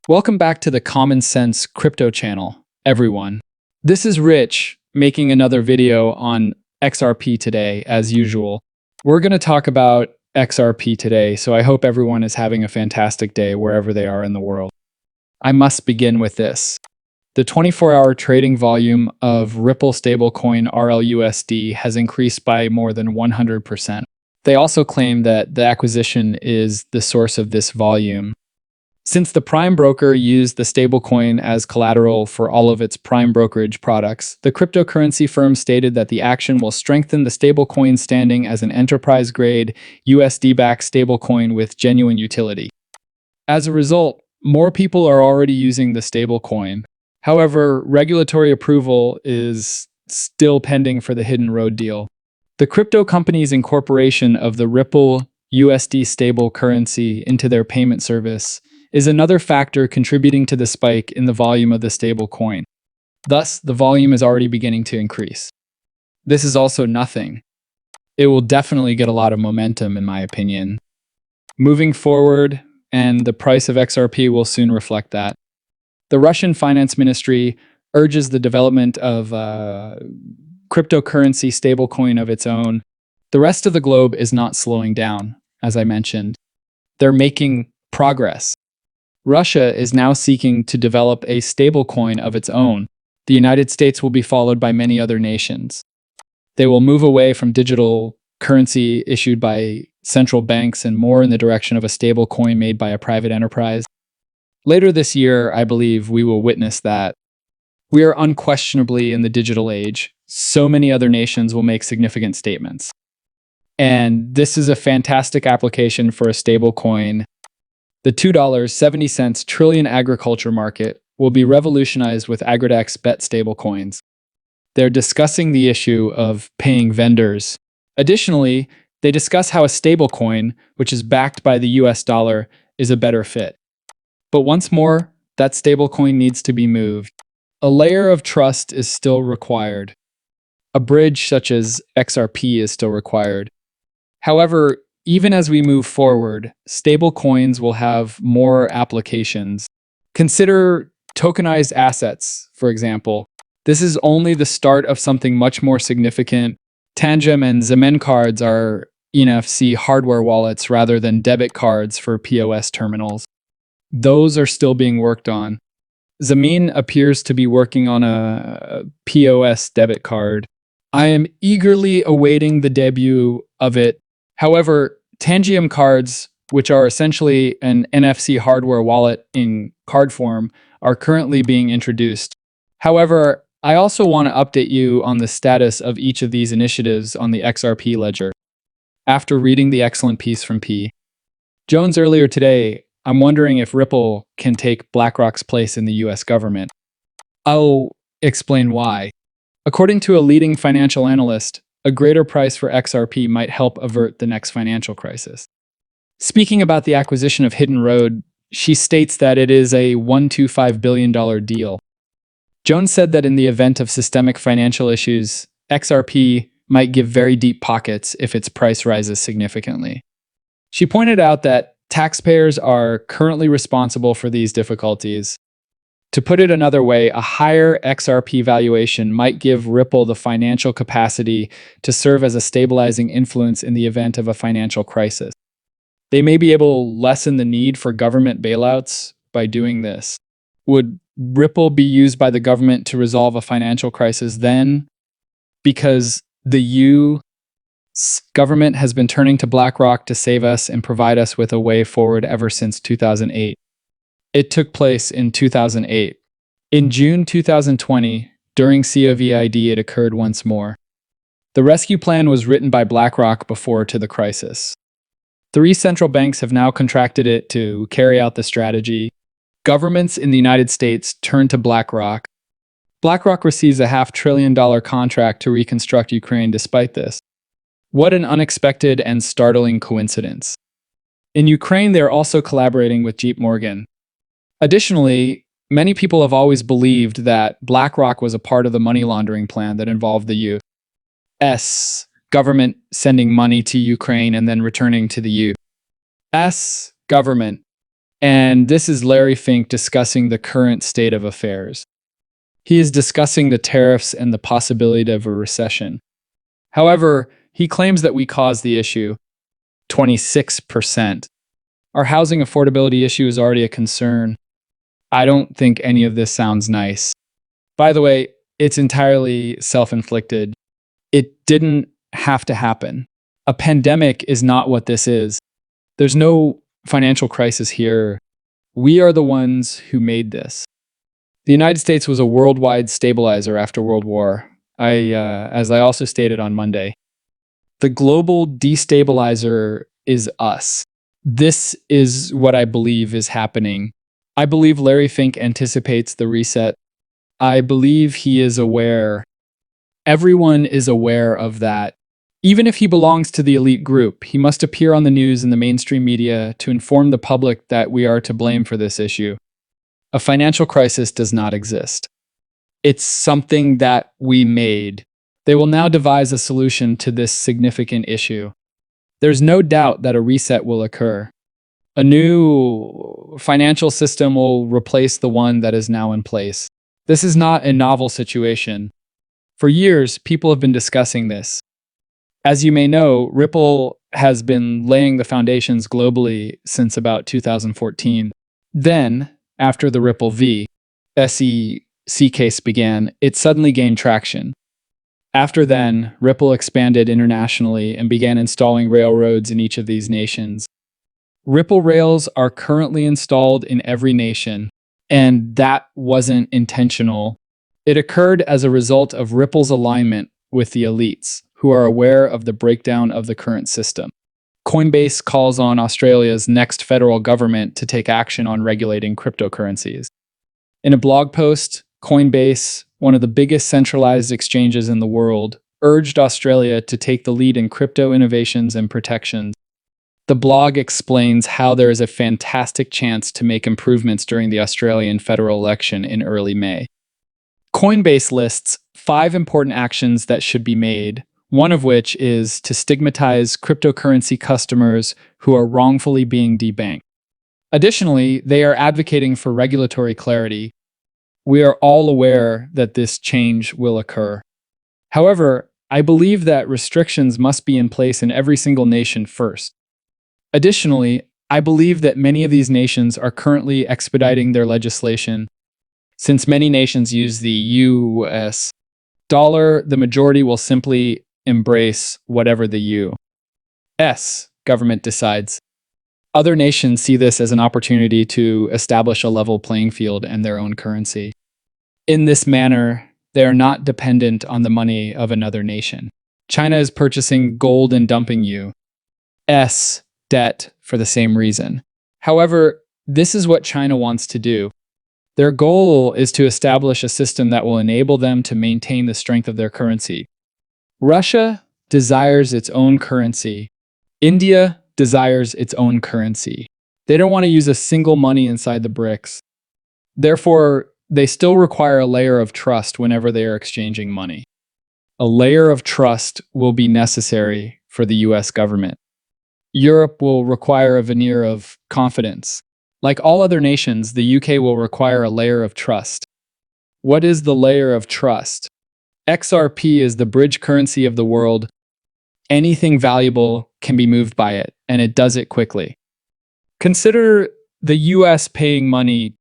Welcome back to the Common Sense Crypto channel, everyone. This is Rich, making another video on XRP today, as usual. We're going to talk about XRP today, so I hope everyone is having a fantastic day wherever they are in the world. I must begin with this. The 24-hour trading volume of Ripple stablecoin RLUSD has increased by more than 100%. They also claim that the acquisition is the source of this volume. Since the prime broker used the stablecoin as collateral for all of its prime brokerage products, the cryptocurrency firm stated that the action will strengthen the stablecoin's standing as an enterprise-grade USD-backed stablecoin with genuine utility. As a result, more people are already using the stablecoin. However, regulatory approval is still pending for the Hidden Road deal. The crypto company's incorporation of the Ripple USD stable currency into their payment service is another factor contributing to the spike in the volume of the stable coin. Thus, the volume is already beginning to increase. This is also nothing. It will definitely get a lot of momentum, in my opinion. Moving forward, and the price of XRP will soon reflect that. The Russian Finance Ministry urges the development of a cryptocurrency stablecoin of its own. The rest of the globe is not slowing down, as I mentioned. They're making progress. Russia is now seeking to develop a stablecoin of its own. The United States will be followed by many other nations. They will move away from digital currency issued by central banks and more in the direction of a stablecoin made by a private enterprise. Later this year, I believe we will witness that. We are unquestionably in the digital age. So many other nations will make significant statements. And this is a fantastic application for a stablecoin. The $2.70 trillion agriculture market will be revolutionized with AgriDex bet stablecoins. They're discussing the issue of paying vendors. Additionally, they discuss how a stablecoin, which is backed by the US dollar, is a better fit. But once more, that stablecoin needs to be moved. A layer of trust is still required. A bridge such as XRP is still required. However, even as we move forward, stablecoins will have more applications. Consider tokenized assets, for example. This is only the start of something much more significant. Tangem and Zemen cards are NFC hardware wallets rather than debit cards for POS terminals. Those are still being worked on. Zemen appears to be working on a POS debit card. I am eagerly awaiting the debut of it. However, Tangem cards, which are essentially an NFC hardware wallet in card form, are currently being introduced. However, I also want to update you on the status of each of these initiatives on the XRP ledger. After reading the excellent piece from P. Jones earlier today, I'm wondering if Ripple can take BlackRock's place in the US government. I'll explain why. According to a leading financial analyst, a greater price for XRP might help avert the next financial crisis. Speaking about the acquisition of Hidden Road, she states that it is a $125 billion deal. Jones said that in the event of systemic financial issues, XRP might give very deep pockets if its price rises significantly. She pointed out that taxpayers are currently responsible for these difficulties. To put it another way, a higher XRP valuation might give Ripple the financial capacity to serve as a stabilizing influence in the event of a financial crisis. They may be able to lessen the need for government bailouts by doing this. Would Ripple be used by the government to resolve a financial crisis then? Because the US government has been turning to BlackRock to save us and provide us with a way forward ever since 2008. It took place in 2008. In June 2020, during COVID, it occurred once more. The rescue plan was written by BlackRock before to the crisis. 3 central banks have now contracted it to carry out the strategy. Governments in the United States turn to BlackRock. BlackRock receives a $500 billion contract to reconstruct Ukraine despite this. What an unexpected and startling coincidence. In Ukraine, they're also collaborating with JP Morgan. Additionally, many people have always believed that BlackRock was a part of the money laundering plan that involved the U.S. government sending money to Ukraine and then returning to the U.S. government. And this is Larry Fink discussing the current state of affairs. He is discussing the tariffs and the possibility of a recession. However, he claims that we caused the issue, 26%. Our housing affordability issue is already a concern. I don't think any of this sounds nice. By the way, it's entirely self-inflicted. It didn't have to happen. A pandemic is not what this is. There's no financial crisis here. We are the ones who made this. The United States was a worldwide stabilizer after World War, as I also stated on Monday. The global destabilizer is us. This is what I believe is happening. I believe Larry Fink anticipates the reset. I believe he is aware. Everyone is aware of that. Even if he belongs to the elite group, he must appear on the news and the mainstream media to inform the public that we are to blame for this issue. A financial crisis does not exist. It's something that we made. They will now devise a solution to this significant issue. There's no doubt that a reset will occur. A new financial system will replace the one that is now in place. This is not a novel situation. For years, people have been discussing this. As you may know, Ripple has been laying the foundations globally since about 2014. Then, after the Ripple v. SEC case began, it suddenly gained traction. After then, Ripple expanded internationally and began installing railroads in each of these nations. Ripple rails are currently installed in every nation, and that wasn't intentional. It occurred as a result of Ripple's alignment with the elites, who are aware of the breakdown of the current system. Coinbase calls on Australia's next federal government to take action on regulating cryptocurrencies. In a blog post, Coinbase, one of the biggest centralized exchanges in the world, urged Australia to take the lead in crypto innovations and protections. The blog explains how there is a fantastic chance to make improvements during the Australian federal election in early May. Coinbase lists 5 important actions that should be made, one of which is to stigmatize cryptocurrency customers who are wrongfully being debanked. Additionally, they are advocating for regulatory clarity. We are all aware that this change will occur. However, I believe that restrictions must be in place in every single nation first. Additionally, I believe that many of these nations are currently expediting their legislation. Since many nations use the US dollar, the majority will simply embrace whatever the US government decides. Other nations see this as an opportunity to establish a level playing field and their own currency. In this manner, they are not dependent on the money of another nation. China is purchasing gold and dumping US debt for the same reason. However, this is what China wants to do. Their goal is to establish a system that will enable them to maintain the strength of their currency. Russia desires its own currency. India desires its own currency. They don't want to use a single money inside the BRICS. Therefore, they still require a layer of trust whenever they are exchanging money. A layer of trust will be necessary for the US government. Europe will require a veneer of confidence. Like all other nations, the UK will require a layer of trust. What is the layer of trust? XRP is the bridge currency of the world. Anything valuable can be moved by it, and it does it quickly. Consider the US paying money